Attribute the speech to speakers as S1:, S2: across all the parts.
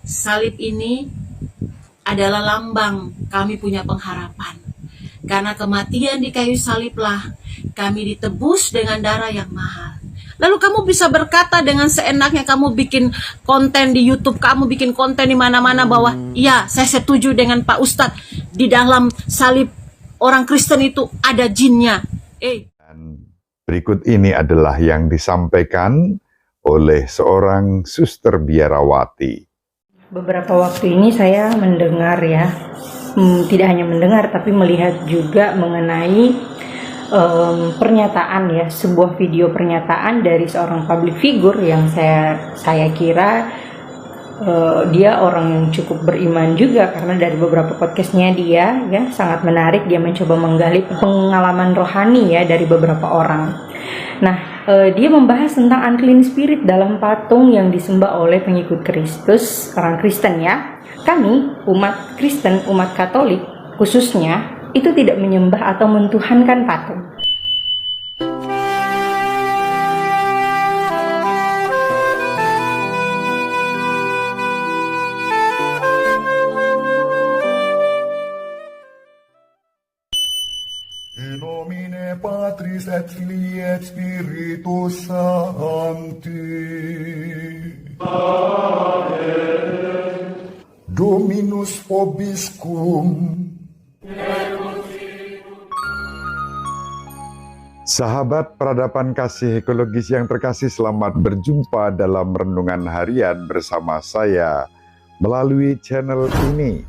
S1: Salib ini adalah lambang kami punya pengharapan. Karena kematian di kayu saliblah kami ditebus dengan darah yang mahal. Lalu kamu bisa berkata dengan seenaknya, kamu bikin konten di YouTube, kamu bikin konten di mana-mana bahwa iya, saya setuju dengan Pak Ustadz, di dalam salib orang Kristen itu ada jinnya.
S2: Dan berikut ini adalah yang disampaikan oleh seorang suster biarawati.
S3: Beberapa waktu ini saya mendengar tidak hanya mendengar tapi melihat juga mengenai pernyataan sebuah video pernyataan dari seorang public figure yang saya kira dia orang yang cukup beriman juga, karena dari beberapa podcastnya dia sangat menarik, dia mencoba menggali pengalaman rohani dari beberapa orang. Nah, dia membahas tentang unclean spirit dalam patung yang disembah oleh pengikut Kristus, orang Kristen ya. Kami, umat Kristen, umat Katolik khususnya, itu tidak menyembah atau mentuhankan patung.
S4: In nomine Patris et Filii et Spiritus Sancti. Amen. Dominus vobiscum.
S2: Sahabat peradaban kasih ekologis yang terkasih, selamat berjumpa dalam renungan harian bersama saya melalui channel ini.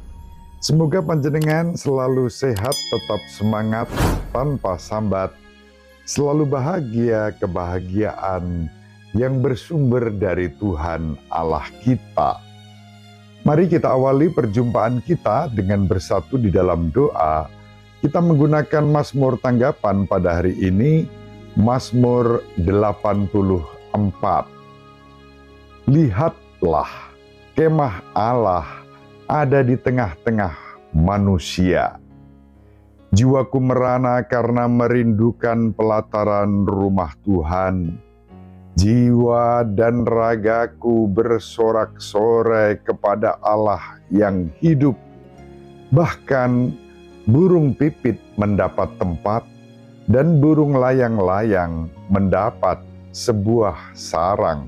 S2: Semoga panjenengan selalu sehat, tetap semangat, tanpa sambat, selalu bahagia, kebahagiaan yang bersumber dari Tuhan Allah kita. Mari kita awali perjumpaan kita dengan bersatu di dalam doa. Kita menggunakan Mazmur tanggapan pada hari ini, Mazmur 84. Lihatlah, kemah Allah ada di tengah-tengah manusia. Jiwaku merana karena merindukan pelataran rumah Tuhan. Jiwa dan ragaku bersorak-sorai kepada Allah yang hidup. Bahkan burung pipit mendapat tempat dan burung layang-layang mendapat sebuah sarang.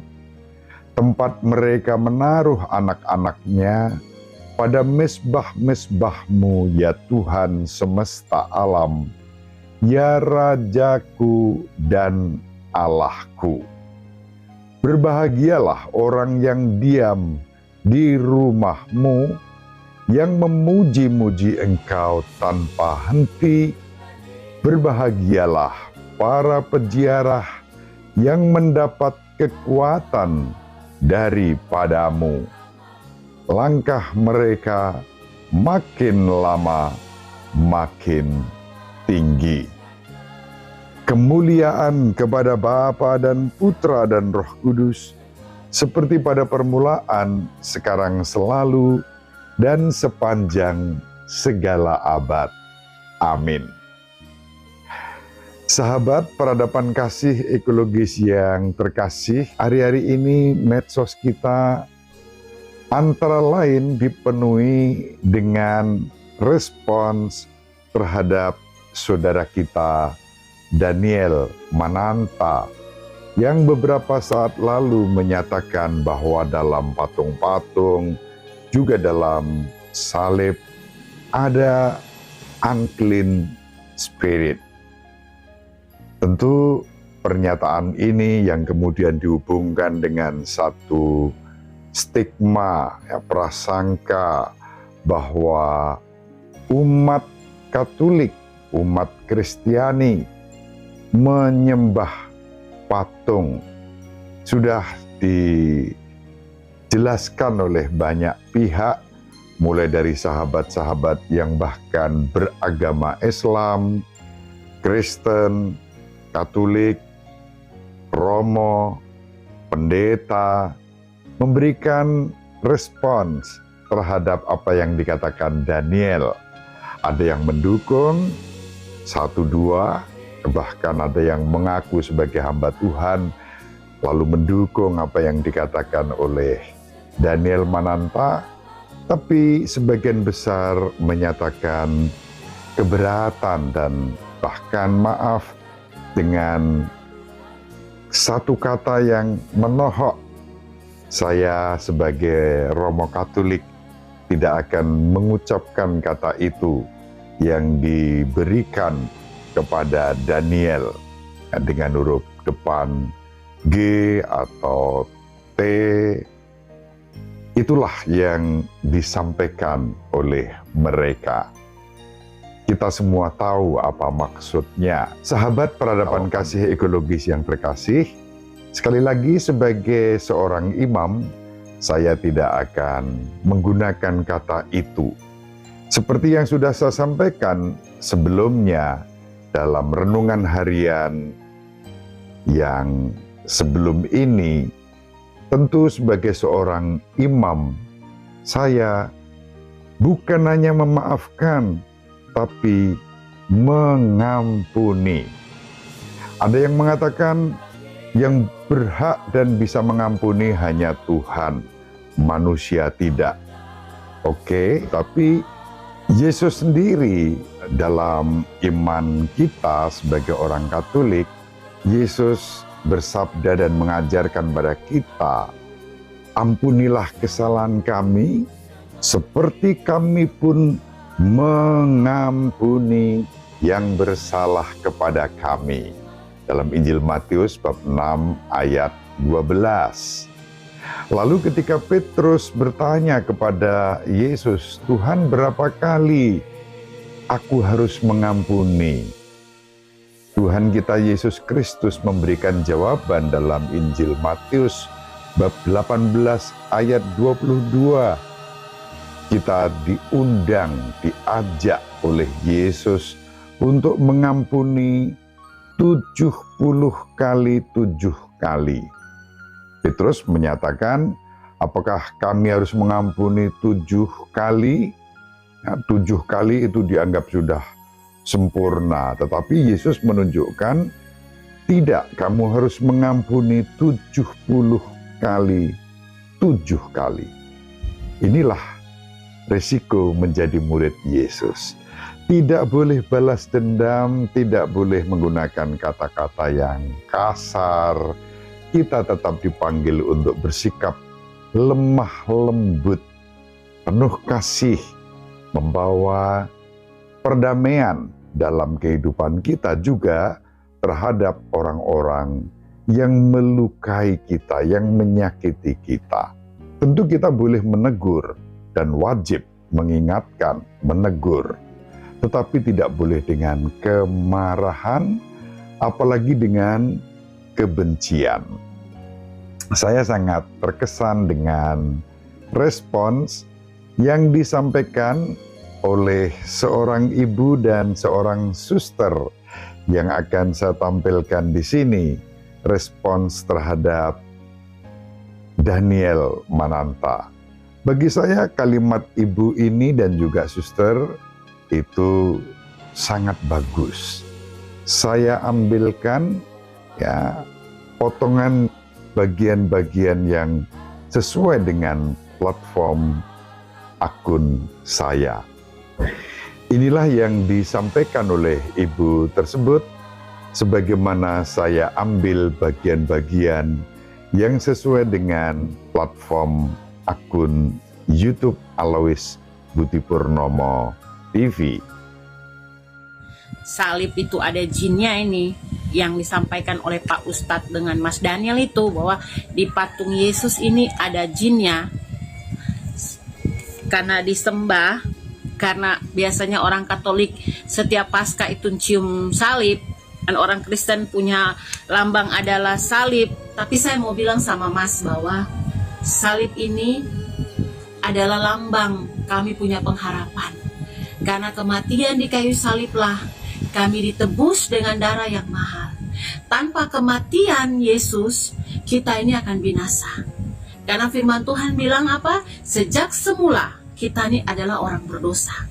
S2: Tempat mereka menaruh anak-anaknya pada mesbah-mesbah-Mu, ya Tuhan semesta alam, ya Rajaku dan Allahku. Berbahagialah orang yang diam di rumah-Mu, yang memuji-muji Engkau tanpa henti. Berbahagialah para peziarah yang mendapat kekuatan daripada-Mu. Langkah mereka makin lama makin tinggi. Kemuliaan kepada Bapa dan Putra dan Roh Kudus, seperti pada permulaan, sekarang, selalu, dan sepanjang segala abad. Amin. Sahabat peradaban kasih ekologis yang terkasih, hari-hari ini medsos kita antara lain dipenuhi dengan respons terhadap saudara kita Daniel Mananta yang beberapa saat lalu menyatakan bahwa dalam patung-patung, juga dalam salib, ada unclean spirit. Tentu pernyataan ini yang kemudian dihubungkan dengan satu stigma, prasangka bahwa umat Katolik, umat Kristiani menyembah patung. Sudah dijelaskan oleh banyak pihak, mulai dari sahabat-sahabat yang bahkan beragama Islam, Kristen, Katolik, Romo, pendeta, memberikan respons terhadap apa yang dikatakan Daniel. Ada yang mendukung, 1-2, bahkan ada yang mengaku sebagai hamba Tuhan, lalu mendukung apa yang dikatakan oleh Daniel Mananta, tapi sebagian besar menyatakan keberatan dan bahkan maaf dengan satu kata yang menohok. Saya sebagai Romo Katolik tidak akan mengucapkan kata itu yang diberikan kepada Daniel dengan huruf depan G atau T. Itulah yang disampaikan oleh mereka. Kita semua tahu apa maksudnya. Sahabat peradaban kasih ekologis yang terkasih, sekali lagi sebagai seorang imam, saya tidak akan menggunakan kata itu. Seperti yang sudah saya sampaikan sebelumnya dalam renungan harian yang sebelum ini, tentu sebagai seorang imam, saya bukan hanya memaafkan, tapi mengampuni. Ada yang mengatakan yang berhak dan bisa mengampuni hanya Tuhan, manusia tidak. Oke, tapi Yesus sendiri dalam iman kita sebagai orang Katolik, Yesus bersabda dan mengajarkan pada kita, ampunilah kesalahan kami, seperti kami pun mengampuni yang bersalah kepada kami. Dalam Injil Matius bab 6 ayat 12. Lalu ketika Petrus bertanya kepada Yesus, Tuhan, berapa kali aku harus mengampuni? Tuhan kita Yesus Kristus memberikan jawaban dalam Injil Matius bab 18 ayat 22. Kita diundang, diajak oleh Yesus untuk mengampuni 70 kali 7 kali. Petrus menyatakan, apakah kami harus mengampuni 7 kali? 7 kali itu dianggap sudah sempurna. Tetapi Yesus menunjukkan, tidak, kamu harus mengampuni 70 kali 7 kali. Inilah resiko menjadi murid Yesus. Tidak boleh balas dendam, tidak boleh menggunakan kata-kata yang kasar. Kita tetap dipanggil untuk bersikap lemah lembut, penuh kasih, membawa perdamaian dalam kehidupan kita juga terhadap orang-orang yang melukai kita, yang menyakiti kita. Tentu kita boleh menegur dan wajib mengingatkan, menegur. Tetapi tidak boleh dengan kemarahan, apalagi dengan kebencian. Saya sangat terkesan dengan respons yang disampaikan oleh seorang ibu dan seorang suster yang akan saya tampilkan di sini. Respons terhadap Daniel Mananta. Bagi saya kalimat ibu ini dan juga suster itu sangat bagus. Saya ambilkan potongan bagian-bagian yang sesuai dengan platform akun saya. Inilah yang disampaikan oleh ibu tersebut, sebagaimana saya ambil bagian-bagian yang sesuai dengan platform akun YouTube Alois Budi Purnomo TV.
S1: Salib itu ada jinnya ini, yang disampaikan oleh Pak Ustadz dengan Mas Daniel itu, bahwa di patung Yesus ini ada jinnya. Karena disembah, karena biasanya orang Katolik setiap Paskah itu cium salib, dan orang Kristen punya lambang adalah salib. Tapi saya mau bilang sama Mas bahwa salib ini adalah lambang kami punya pengharapan. Karena kematian di kayu saliblah kami ditebus dengan darah yang mahal. Tanpa kematian Yesus, kita ini akan binasa. Karena firman Tuhan bilang apa? Sejak semula kita ini adalah orang berdosa.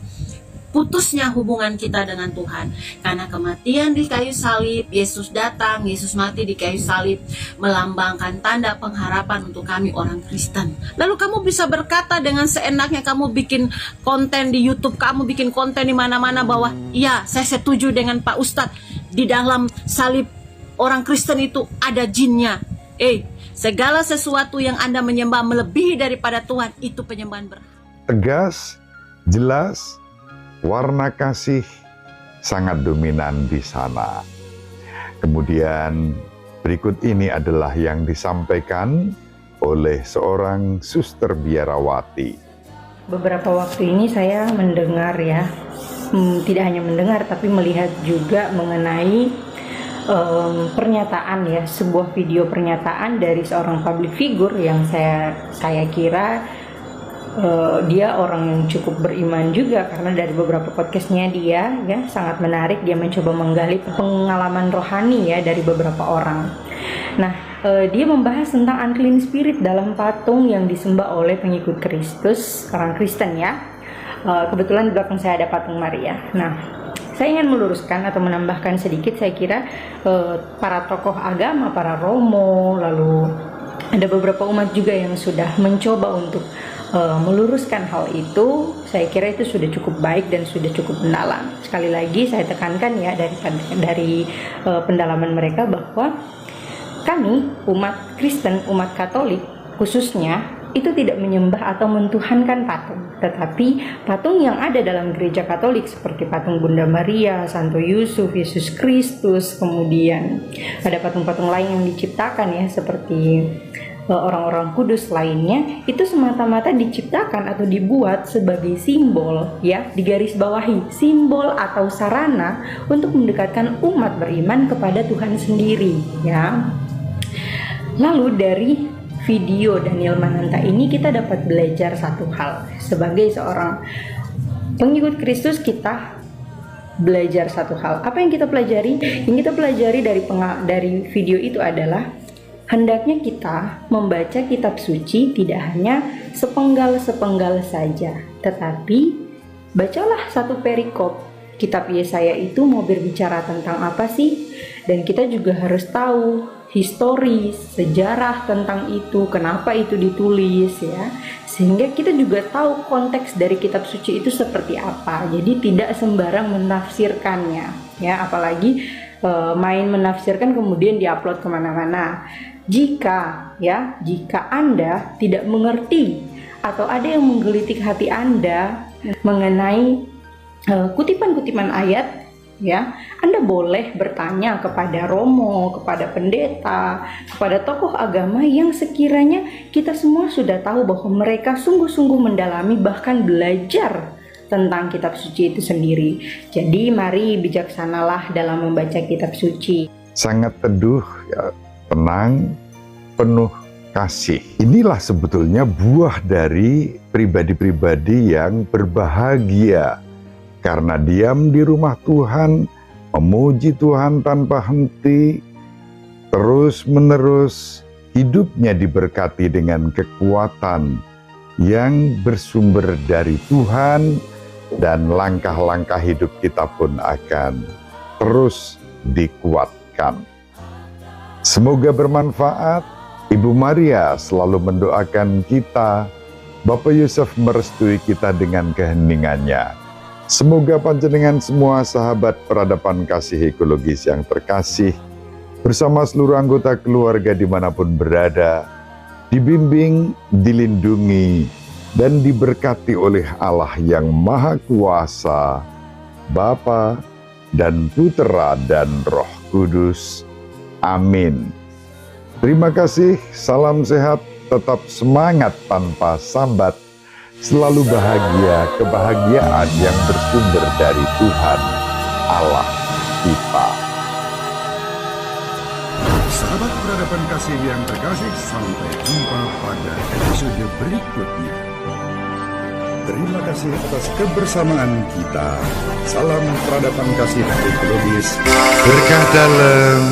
S1: terputusnya hubungan kita dengan Tuhan. Karena kematian di kayu salib, Yesus datang, Yesus mati di kayu salib, melambangkan tanda pengharapan untuk kami orang Kristen. Lalu kamu bisa berkata dengan seenaknya, kamu bikin konten di YouTube, kamu bikin konten di mana-mana bahwa, iya, saya setuju dengan Pak Ustadz, di dalam salib orang Kristen itu ada jinnya. Segala sesuatu yang Anda menyembah melebihi daripada Tuhan, itu penyembahan berhala.
S2: Tegas, jelas, warna kasih sangat dominan di sana. Kemudian berikut ini adalah yang disampaikan oleh seorang suster biarawati.
S3: Beberapa waktu ini saya mendengar ya, tidak hanya mendengar tapi melihat juga mengenai pernyataan ya, sebuah video pernyataan dari seorang public figure yang saya kira dia orang yang cukup beriman juga, karena dari beberapa podcastnya dia ya sangat menarik. Dia mencoba menggali pengalaman rohani ya dari beberapa orang. Nah, dia membahas tentang unclean spirit dalam patung yang disembah oleh pengikut Kristus, orang Kristen ya. Kebetulan di belakang saya ada patung Maria. Nah, saya ingin meluruskan atau menambahkan sedikit. Saya kira para tokoh agama, para romo, lalu ada beberapa umat juga yang sudah mencoba untuk meluruskan hal itu. Saya kira itu sudah cukup baik dan sudah cukup mendalam. Sekali lagi saya tekankan ya dari pendalaman mereka bahwa kami umat Kristen, umat Katolik khususnya, itu tidak menyembah atau mentuhankan patung, tetapi patung yang ada dalam gereja Katolik seperti patung Bunda Maria, Santo Yusuf, Yesus Kristus, kemudian ada patung-patung lain yang diciptakan ya seperti orang-orang kudus lainnya, itu semata-mata diciptakan atau dibuat sebagai simbol ya, digarisbawahi simbol atau sarana untuk mendekatkan umat beriman kepada Tuhan sendiri ya. Lalu dari video Daniel Mananta ini kita dapat belajar satu hal. Sebagai seorang pengikut Kristus, kita belajar satu hal. Apa yang kita pelajari? Yang kita pelajari dari video itu adalah hendaknya kita membaca kitab suci tidak hanya sepenggal-sepenggal saja, tetapi bacalah satu perikop. Kitab Yesaya itu mau berbicara tentang apa sih? Dan kita juga harus tahu historis, sejarah tentang itu, kenapa itu ditulis ya, sehingga kita juga tahu konteks dari kitab suci itu seperti apa. Jadi tidak sembarang menafsirkannya ya, apalagi main menafsirkan kemudian diupload kemana-mana. Jika Anda tidak mengerti atau ada yang menggelitik hati Anda mengenai kutipan-kutipan ayat ya, Anda boleh bertanya kepada romo, kepada pendeta, kepada tokoh agama yang sekiranya kita semua sudah tahu bahwa mereka sungguh-sungguh mendalami bahkan belajar tentang kitab suci itu sendiri. Jadi mari bijaksanalah dalam membaca kitab suci.
S2: Sangat teduh ya, tenang, penuh kasih. Inilah sebetulnya buah dari pribadi-pribadi yang berbahagia karena diam di rumah Tuhan, memuji Tuhan tanpa henti, terus-menerus hidupnya diberkati dengan kekuatan yang bersumber dari Tuhan, dan langkah-langkah hidup kita pun akan terus dikuatkan. Semoga bermanfaat. Ibu Maria selalu mendoakan kita, Bapak Yusuf merestui kita dengan keheningannya. Semoga panjenengan semua sahabat peradaban kasih ekologis yang terkasih, bersama seluruh anggota keluarga dimanapun berada, dibimbing, dilindungi, dan diberkati oleh Allah yang Maha Kuasa, Bapa dan Putera dan Roh Kudus. Amin. Terima kasih, salam sehat, tetap semangat tanpa sambat. Selalu bahagia, kebahagiaan yang bersumber dari Tuhan Allah kita.
S4: Sahabat peradaban kasih yang terkasih, sampai jumpa pada episode berikutnya. Terima kasih atas kebersamaan kita. Salam peradaban kasih ekologis.
S2: Berkah dalam.